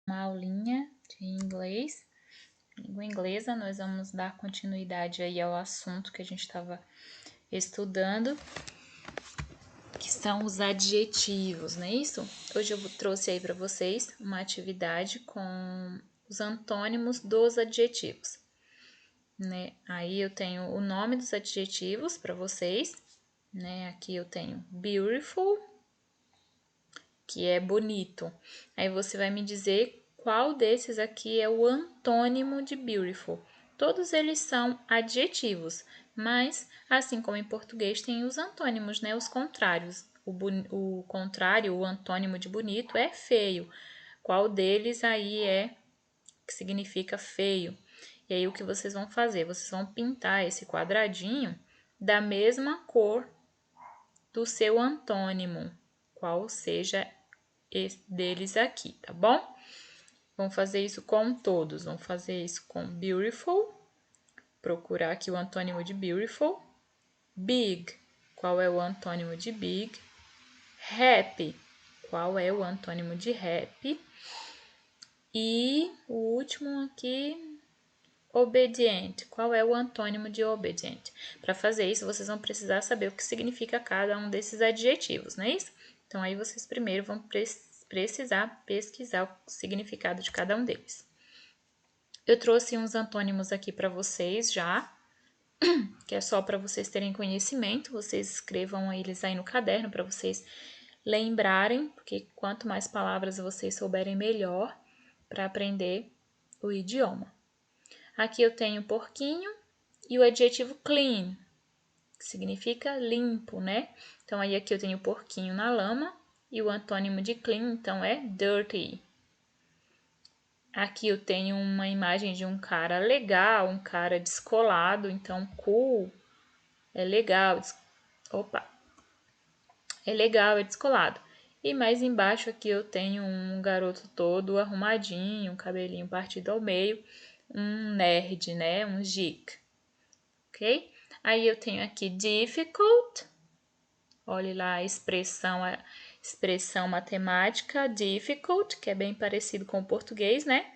Uma aulinha de inglês, língua inglesa. Nós vamos dar continuidade aí ao assunto que a gente estava estudando, que são os adjetivos, não é isso? Hoje eu trouxe aí para vocês uma atividade com os antônimos dos adjetivos, né? Aí eu tenho o nome dos adjetivos para vocês, né? Aqui eu tenho beautiful, que é bonito. Aí você vai me dizer qual desses aqui é o antônimo de beautiful. Todos eles são adjetivos, mas assim como em português tem os antônimos, né? Os contrários. O contrário, o antônimo de bonito é feio. Qual deles aí é que significa feio? E aí o que vocês vão fazer? Vocês vão pintar esse quadradinho da mesma cor do seu antônimo, qual seja deles aqui, tá bom? Vamos fazer isso com todos. Vamos fazer isso com beautiful. Procurar aqui o antônimo de beautiful. Big. Qual é o antônimo de big? Happy. Qual é o antônimo de happy? E o último aqui, obedient. Qual é o antônimo de obedient? Para fazer isso, vocês vão precisar saber o que significa cada um desses adjetivos, não é isso? Então, aí vocês primeiro vão precisar pesquisar o significado de cada um deles. Eu trouxe uns antônimos aqui para vocês já, que é só para vocês terem conhecimento. Vocês escrevam eles aí no caderno para vocês lembrarem, porque quanto mais palavras vocês souberem, melhor para aprender o idioma. Aqui eu tenho porquinho e o adjetivo clean, que significa limpo, né? Então, aí aqui eu tenho porquinho na lama e o antônimo de clean, então, é dirty. Aqui eu tenho uma imagem de um cara legal, um cara descolado, então cool é legal. Opa! É legal, é descolado. E mais embaixo aqui eu tenho um garoto todo arrumadinho, um cabelinho partido ao meio, um nerd, né? Um geek. Ok? Aí eu tenho aqui difficult. Olhe lá a expressão matemática difficult, que é bem parecido com o português, né?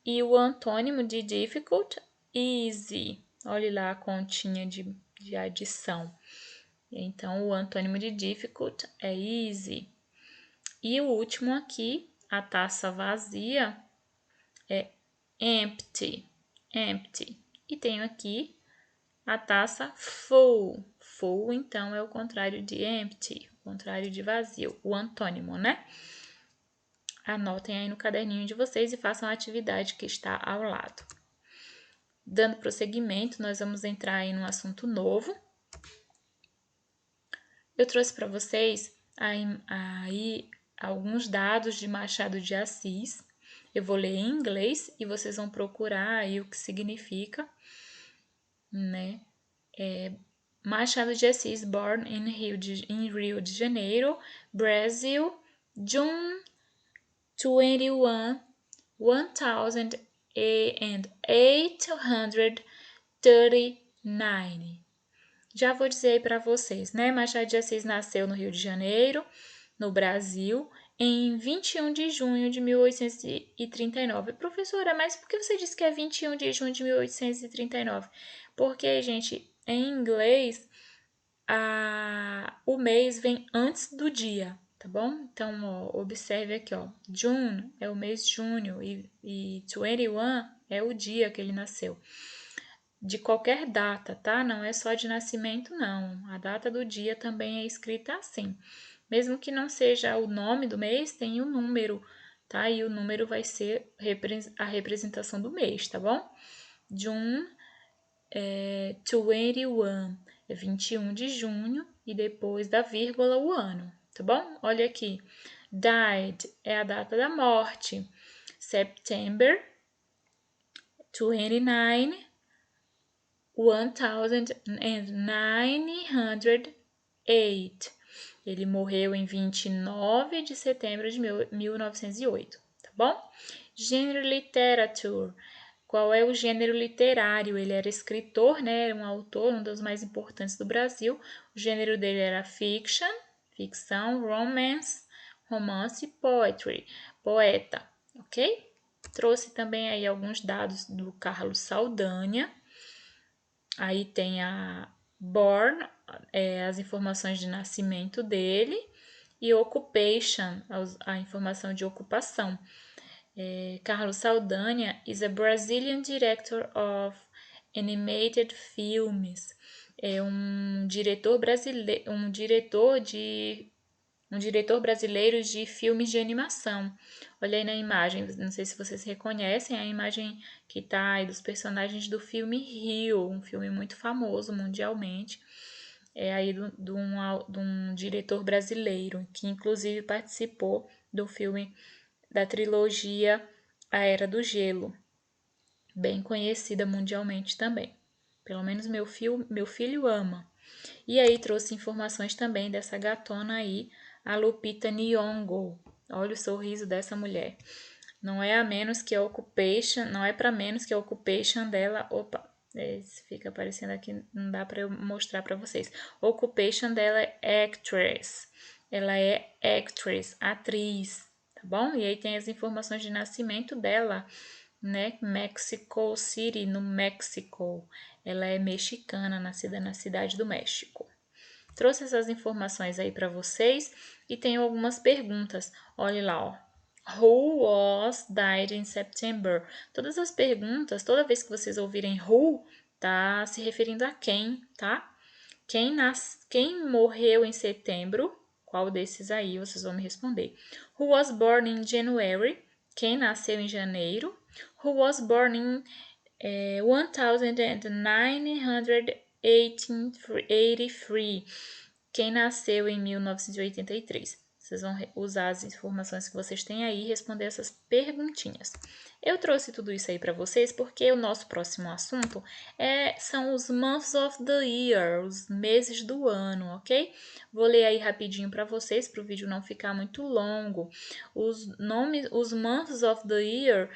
E o antônimo de difficult, easy. Olhe lá a continha de adição. Então, o antônimo de difficult é easy. E o último aqui, a taça vazia, é empty. Empty. E tenho aqui a taça full. Full, então, é o contrário de empty, o contrário de vazio, o antônimo, né? Anotem aí no caderninho de vocês e façam a atividade que está ao lado. Dando prosseguimento, nós vamos entrar aí num assunto novo. Eu trouxe para vocês aí alguns dados de Machado de Assis. Eu vou ler em inglês e vocês vão procurar aí o que significa, né? Machado de Assis, born in Rio de Janeiro, Brazil, June 21, 1839. Já vou dizer aí para vocês, né? Machado de Assis nasceu no Rio de Janeiro, no Brasil, em 21 de junho de 1839. Professora, mas por que você disse que é 21 de junho de 1839? Porque, gente, em inglês, o mês vem antes do dia, tá bom? Então, ó, observe aqui, ó. June é o mês de junho e 21 é o dia que ele nasceu. De qualquer data, tá? Não é só de nascimento, não. A data do dia também é escrita assim. Mesmo que não seja o nome do mês, tem o número, tá? E o número vai ser a representação do mês, tá bom? June 21 é 21 de junho e depois da vírgula o ano, tá bom? Olha aqui. Died é a data da morte. September 29 1908. Ele morreu em 29 de setembro de 1908, tá bom? Gênero literature. Qual é o gênero literário? Ele era escritor, né? Era um autor, um dos mais importantes do Brasil. O gênero dele era fiction, ficção, romance, poetry, poeta. ok? Trouxe também aí alguns dados do Carlos Saldanha. Aí tem a born, as informações de nascimento dele, e occupation, a informação de ocupação. Carlos Saldanha is a Brazilian director of animated films. É um diretor brasileiro, um diretor brasileiro de filmes de animação. Olha aí na imagem, não sei se vocês reconhecem a imagem que tá aí dos personagens do filme Rio, um filme muito famoso mundialmente. É aí de um diretor brasileiro, que inclusive participou do filme da trilogia A Era do Gelo, bem conhecida mundialmente também. Pelo menos meu filho ama. E aí trouxe informações também dessa gatona aí, a Lupita Nyong'o. Olha o sorriso dessa mulher. Não é a menos que a occupation, não é para menos que a occupation dela. Opa, fica aparecendo aqui, não dá para eu mostrar para vocês. Occupation dela é actress. Ela é actress, atriz, tá bom? E aí tem as informações de nascimento dela, né? Mexico City, no México. Ela é mexicana, nascida na cidade do México. Trouxe essas informações aí para vocês e tenho algumas perguntas. Olhe lá, ó. Who was died in September? Todas as perguntas, toda vez que vocês ouvirem who, tá se referindo a quem, tá? Quem morreu em setembro? Qual desses aí vocês vão me responder? Who was born in January? Quem nasceu em janeiro? Who was born in 1983? Quem nasceu em 1983? Vocês vão usar as informações que vocês têm aí e responder essas perguntinhas. Eu trouxe tudo isso aí para vocês porque o nosso próximo assunto são os months of the year, os meses do ano, ok? Vou ler aí rapidinho para vocês, para o vídeo não ficar muito longo. Os months of the year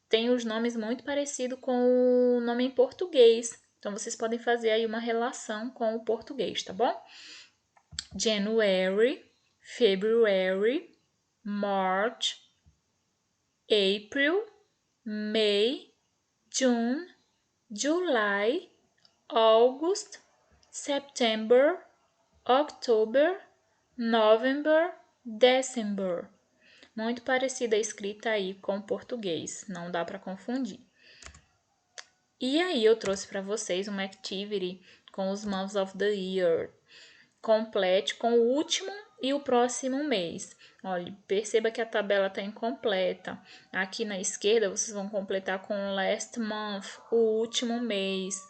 têm os nomes muito parecidos com o nome em português. Então, vocês podem fazer aí uma relação com o português, tá bom? January, February, March, April, May, June, July, August, September, October, November, December. Muito parecida a escrita aí com o português, não dá para confundir. E aí eu trouxe para vocês uma activity com os months of the year. Complete com o último e o próximo mês. Olha, perceba que a tabela está incompleta. Aqui na esquerda, vocês vão completar com last month, o último mês.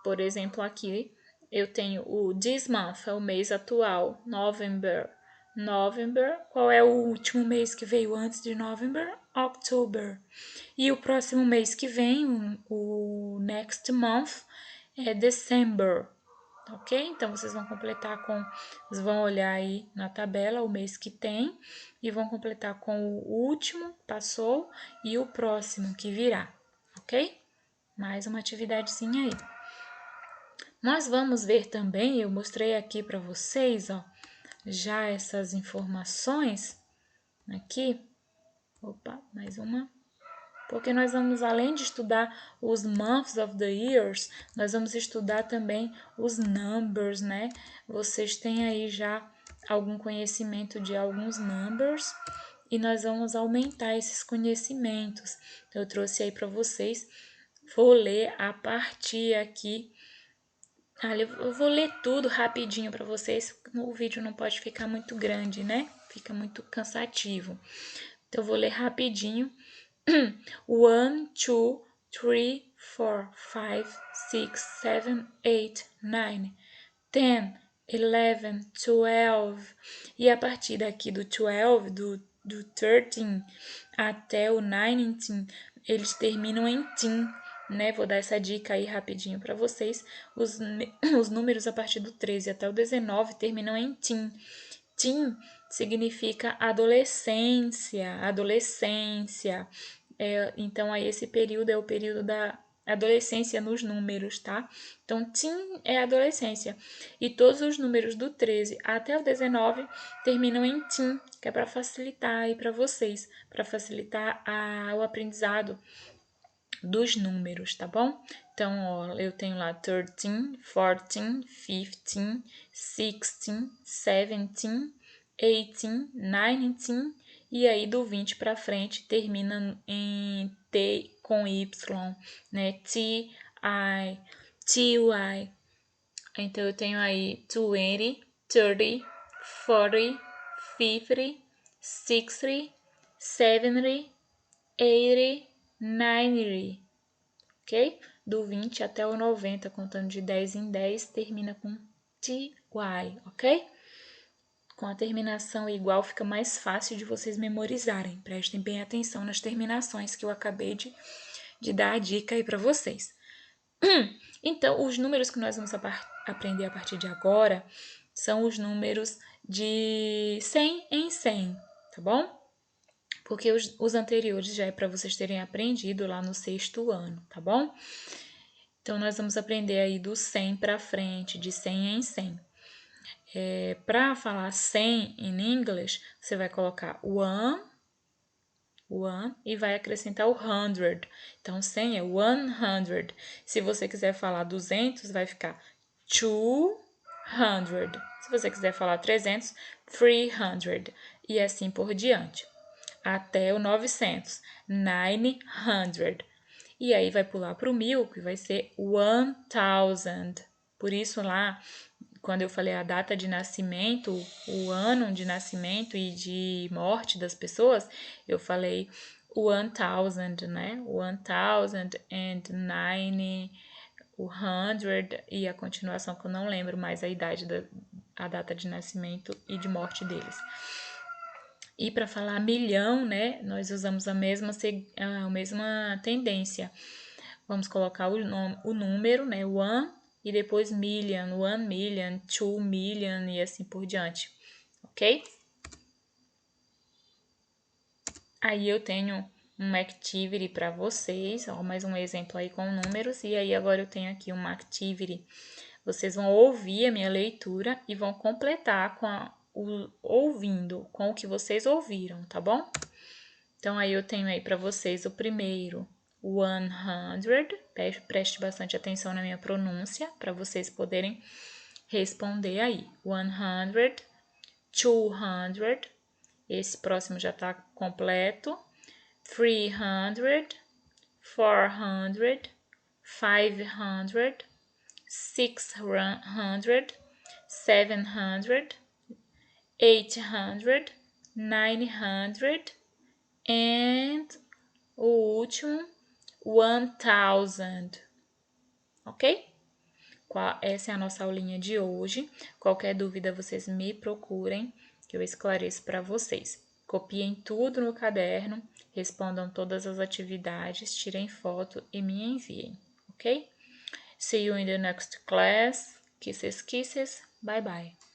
Por exemplo, aqui eu tenho o this month, é o mês atual, November. November, qual é o último mês que veio antes de November? October. E o próximo mês que vem, o next month, é December. Ok? Então, vocês vão completar vocês vão olhar aí na tabela o mês que tem e vão completar com o último, passou, e o próximo que virá, ok? Mais uma atividadezinha aí. Nós vamos ver também, eu mostrei aqui para vocês, ó, já essas informações aqui. Opa, mais uma. Porque nós vamos, além de estudar os months of the years, nós vamos estudar também os numbers, né? Vocês têm aí já algum conhecimento de alguns numbers e nós vamos aumentar esses conhecimentos. Então, eu trouxe aí para vocês, vou ler a partir aqui. Eu vou ler tudo rapidinho para vocês, o vídeo não pode ficar muito grande, né? Fica muito cansativo. Então, eu vou ler rapidinho. 1, 2, 3, 4, 5, 6, 7, 8, 9, 10, 11, 12. E a partir daqui do 12, do 13 até o 19, eles terminam em teen, né? Vou dar essa dica aí rapidinho para vocês. Os números a partir do 13 até o 19 terminam em teen. Teen significa adolescência. Então, aí esse período é o período da adolescência nos números, tá? Então, teen é adolescência. E todos os números do 13 até o 19 terminam em teen, que é para facilitar aí para vocês, para facilitar o aprendizado dos números, tá bom? Então, ó, eu tenho lá 13, 14, 15, 16, 17, 18, 19, e aí do 20 para frente termina em T com Y, né? T, I, T, Y. Então, eu tenho aí 20, 30, 40, 50, 60, 70, 80, 90, ok? Do 20 até o 90, contando de 10 em 10, termina com TY, ok? Com a terminação igual, fica mais fácil de vocês memorizarem. Prestem bem atenção nas terminações que eu acabei de dar a dica aí para vocês. Então, os números que nós vamos aprender a partir de agora são os números de 100 em 100, tá bom? Porque os anteriores já é para vocês terem aprendido lá no 6º ano, tá bom? Então, nós vamos aprender aí do 100 para frente, de 100 em 100. Para falar 100 em inglês, você vai colocar one e vai acrescentar o 100. Então, 100 é 100. Se você quiser falar 200, vai ficar 200. Se você quiser falar 300, 300. E assim por diante. Até o 900, 900. E aí vai pular para o 1000, que vai ser 1000. Por isso lá, quando eu falei a data de nascimento, o ano de nascimento e de morte das pessoas, eu falei 1000, né? 1009, o 100 e a continuação que eu não lembro mais a idade a data de nascimento e de morte deles. E para falar milhão, né, nós usamos a mesma tendência. Vamos colocar o número, né, one, e depois million, 1 million, 2 million e assim por diante, ok? Aí eu tenho um activity para vocês, ó, mais um exemplo aí com números, e aí agora eu tenho aqui uma activity. Vocês vão ouvir a minha leitura e vão completar ouvindo com o que vocês ouviram, tá bom? Então, aí eu tenho aí para vocês o primeiro, 100. Preste bastante atenção na minha pronúncia para vocês poderem responder aí. 100, 200. Esse próximo já está completo. 300, 400, 500, 600, 700, 800, 900 and o último 1000, ok? Essa é a nossa aulinha de hoje. Qualquer dúvida vocês me procurem que eu esclareço para vocês. Copiem tudo no caderno, respondam todas as atividades, tirem foto e me enviem, ok? See you in the next class. Kisses, kisses. Bye bye.